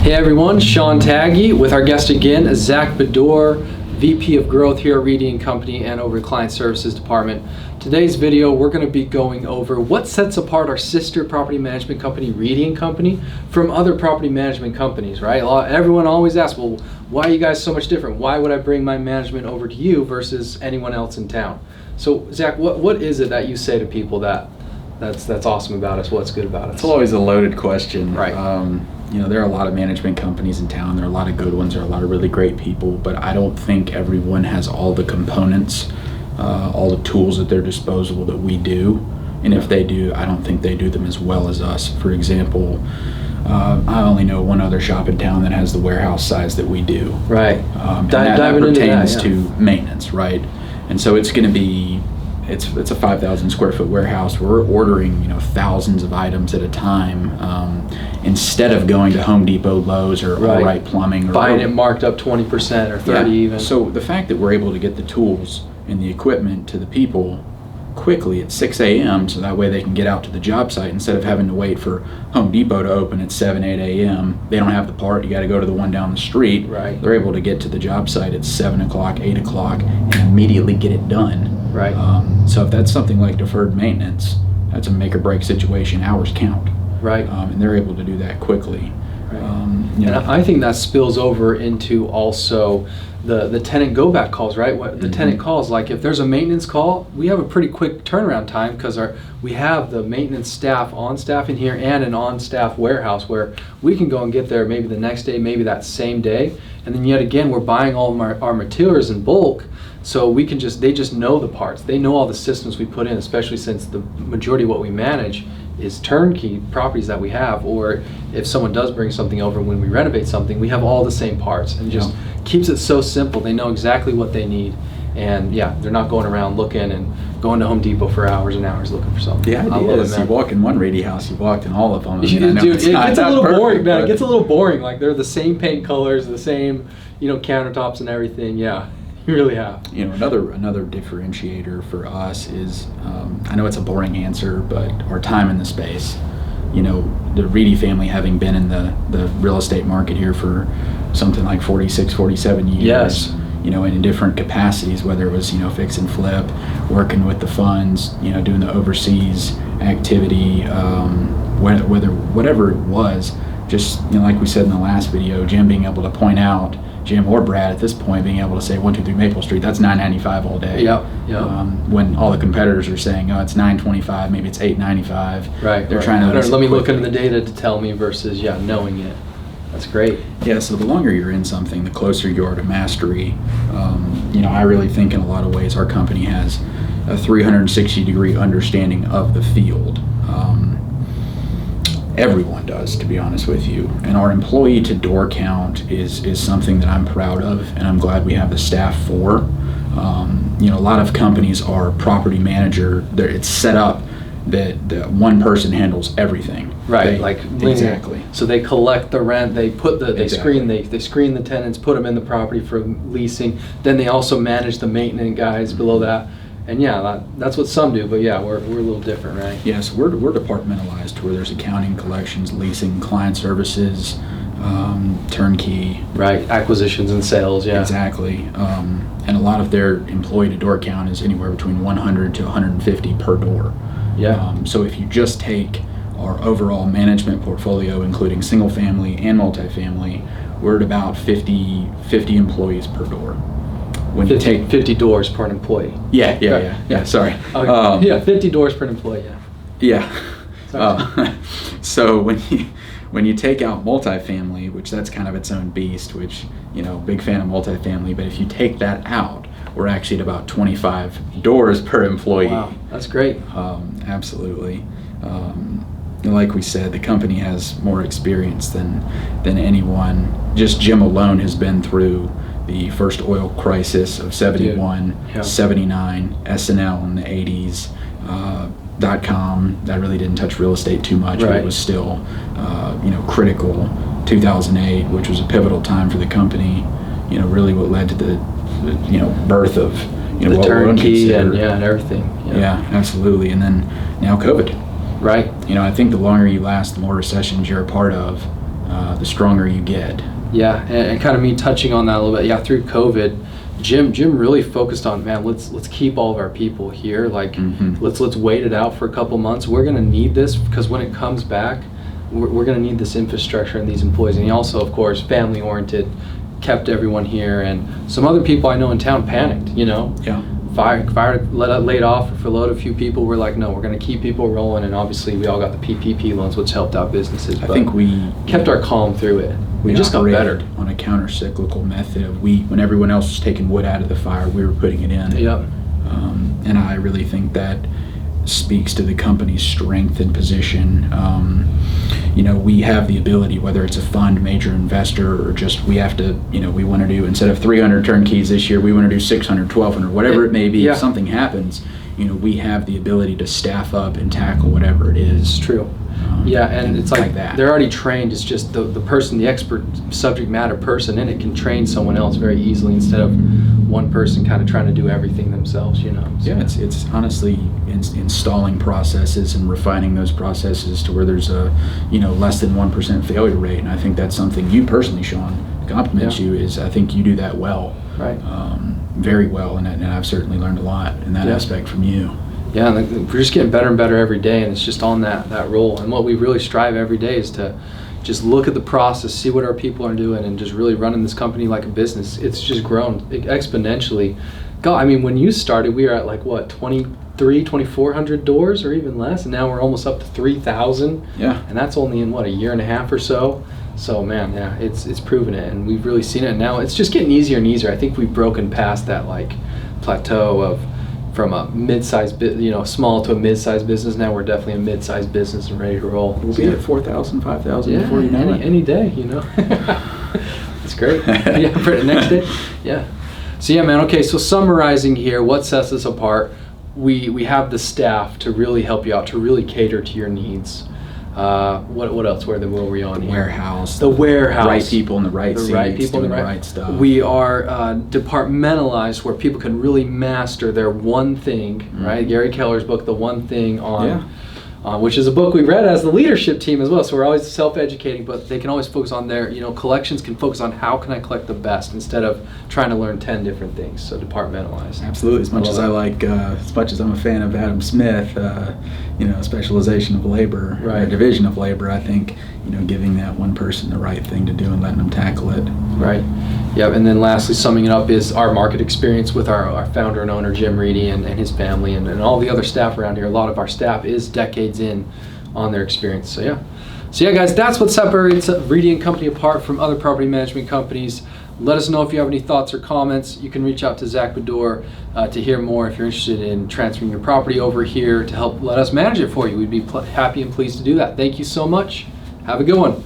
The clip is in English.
Hey everyone, Sean Tagge with our guest again, Baddour, VP of Growth here at Reedy and Company and over at Client Services Department. Today's video, we're going to be going over what sets apart our sister property management company, Reedy and Company, from other property management companies, right? Everyone always asks, well, why are you guys so much different? Why would I bring my management over to you versus anyone else in town? So, Zach, what is it that you say to people that's awesome about us? What's good about us? It's always a loaded question. Right. There are a lot of management companies in town. There are a lot of good ones. There are a lot of really great people, but I don't think everyone has all the components, all the tools at their disposal that we do. And if they do, I don't think they do them as well as us. For example, I only know one other shop in town that has the warehouse size that we do. Right. And that pertains to maintenance, right? And so it's going to be, it's a 5,000 square foot warehouse. We're ordering, thousands of items at a time, instead of going to Home Depot, Lowe's, or All Right Plumbing, or buying it marked up 20% or 30 even. So the fact that we're able to get the tools and the equipment to the people quickly at 6 a.m. so that way they can get out to the job site instead of having to wait for Home Depot to open at 7, 8 a.m. They don't have the part. You got to go to the one down the street. Right. They're able to get to the job site at 7 o'clock, 8 o'clock, and immediately get it done. Right. So if that's something like deferred maintenance, that's a make or break situation. Hours count. Right. And they're able to do that quickly. Right. And I think that spills over into also the tenant go back calls, right? What the tenant calls, like if there's a maintenance call, we have a pretty quick turnaround time because we have the maintenance staff on staff in here and an on staff warehouse where we can go and get there maybe the next day, maybe that same day. And then yet again, we're buying all of our materials in bulk. So they just know the parts. They know all the systems we put in, especially since the majority of what we manage is turnkey properties that we have, or if someone does bring something over when we renovate something, we have all the same parts, and just keeps it so simple. They know exactly what they need, and they're not going around looking and going to Home Depot for hours and hours looking for something. The idea is you walk in one Reedy house, you walked in all of them. Dude, it gets a little boring, man. It gets a little boring. Like they're the same paint colors, the same, countertops and everything. Yeah. You really have. Another differentiator for us is, I know it's a boring answer, but our time in the space. The Reedy family having been in the real estate market here for something like 46, 47 years. Yes. In different capacities, whether it was, fix and flip, working with the funds, doing the overseas activity, whatever it was, just, like we said in the last video, Jim being able to point out, Jim or Brad at this point being able to say 123 Maple Street, that's $9.95 all day. Yep. When all the competitors are saying, it's $9.25, maybe it's $8.95. Right. They're trying to let me look into the data to tell me versus knowing it. That's great. Yeah. So the longer you're in something, the closer you are to mastery. I really think in a lot of ways our company has a 360-degree understanding of the field. Everyone does, to be honest with you. And our employee to door count is something that I'm proud of, and I'm glad we have the staff for. A lot of companies are property manager. It's set up that one person handles everything. Right, exactly. So they collect the rent. They put they screen the tenants, put them in the property for leasing. Then they also manage the maintenance guys below that. And that's what some do, but we're a little different, right? Yes, we're departmentalized, where there's accounting, collections, leasing, client services, turnkey. Right, acquisitions and sales, Exactly. And a lot of their employee to door count is anywhere between 100 to 150 per door. Yeah. So if you just take our overall management portfolio, including single family and multifamily, we're at about 50 employees per door. When you take 50 doors per employee. Yeah. Sorry. 50 doors per employee. So when you take out multifamily, which that's kind of its own beast, which big fan of multifamily, but if you take that out, we're actually at about 25 doors per employee. Wow, that's great. Absolutely. Like we said, the company has more experience than anyone. Just Jim alone has been through the first oil crisis of 71, 79, S&L in the 80s, .com. That really didn't touch real estate too much, but it was still, critical. 2008, which was a pivotal time for the company, really what led to the, birth of, the turnkey and everything. Yeah, absolutely. And then now COVID. Right. I think the longer you last, the more recessions you're a part of. the stronger you get. Yeah, and kind of me touching on that a little bit. Yeah, through COVID, Jim really focused on, man, let's keep all of our people here. Like, let's wait it out for a couple months. We're gonna need this, because when it comes back, we're gonna need this infrastructure and these employees. And he also, of course, family oriented, kept everyone here. And some other people I know in town panicked. Yeah. Laid off or furloughed a few people. We're like, no, we're going to keep people rolling, and obviously we all got the PPP loans, which helped out businesses. I think we kept our calm through it. We just got better on a counter-cyclical method of when everyone else was taking wood out of the fire, we were putting it in. Yep. And I really think that speaks to the company's strength and position. We have the ability, whether it's a fund, major investor, or just we have to, we want to do, instead of 300 turnkeys this year, we want to do 600, 1,200, whatever it may be. Yeah. If something happens, we have the ability to staff up and tackle whatever it is. It's true. Yeah, and it's like that. They're already trained. It's just the person, the expert subject matter person in it can train someone else very easily, instead of one person kind of trying to do everything themselves, So, yeah, it's honestly installing processes and refining those processes to where there's a, less than 1% failure rate. And I think that's something you personally, Sean, compliment you, is I think you do that well. Right. Very well, and I've certainly learned a lot in that aspect from you. Yeah, and we're just getting better and better every day, and it's just on that roll. And what we really strive every day is to just look at the process, see what our people are doing, and just really running this company like a business. It's just grown exponentially. God, I mean, when you started, we were at like what, 2,400 doors or even less, and now we're almost up to 3,000. Yeah. And that's only in what, a year and a half or so. So man, yeah, it's proven it, and we've really seen it. And now it's just getting easier and easier. I think we've broken past that like plateau of from a mid-sized small to a mid-sized business. Now we're definitely a mid-sized business and ready to roll. We'll be at 4,000, 5,000 before you know it. Any day, That's great. Yeah, for the next day. Yeah. So yeah, man. Okay, so summarizing here, what sets us apart? We have the staff to really help you out, to really cater to your needs. What else? Where were we on here? Warehouse. The warehouse. Right people in the right seats, doing the right stuff. We are departmentalized, where people can really master their one thing, right? Gary Keller's book, The One Thing, which is a book we read as the leadership team as well. So we're always self-educating, but they can always focus on their, collections can focus on how can I collect the best, instead of trying to learn 10 different things. So departmentalized. Absolutely. As much as I'm a fan of Adam Smith, specialization of labor, or division of labor, I think, giving that one person the right thing to do and letting them tackle it. Right. Yeah, and then lastly, summing it up, is our market experience with our founder and owner, Jim Reedy, and his family, and all the other staff around here. A lot of our staff is decades in on their experience. So yeah, guys, that's what separates Reedy and Company apart from other property management companies. Let us know if you have any thoughts or comments. You can reach out to zvbaddour to hear more if you're interested in transferring your property over here to help let us manage it for you. We'd be happy and pleased to do that. Thank you so much. Have a good one.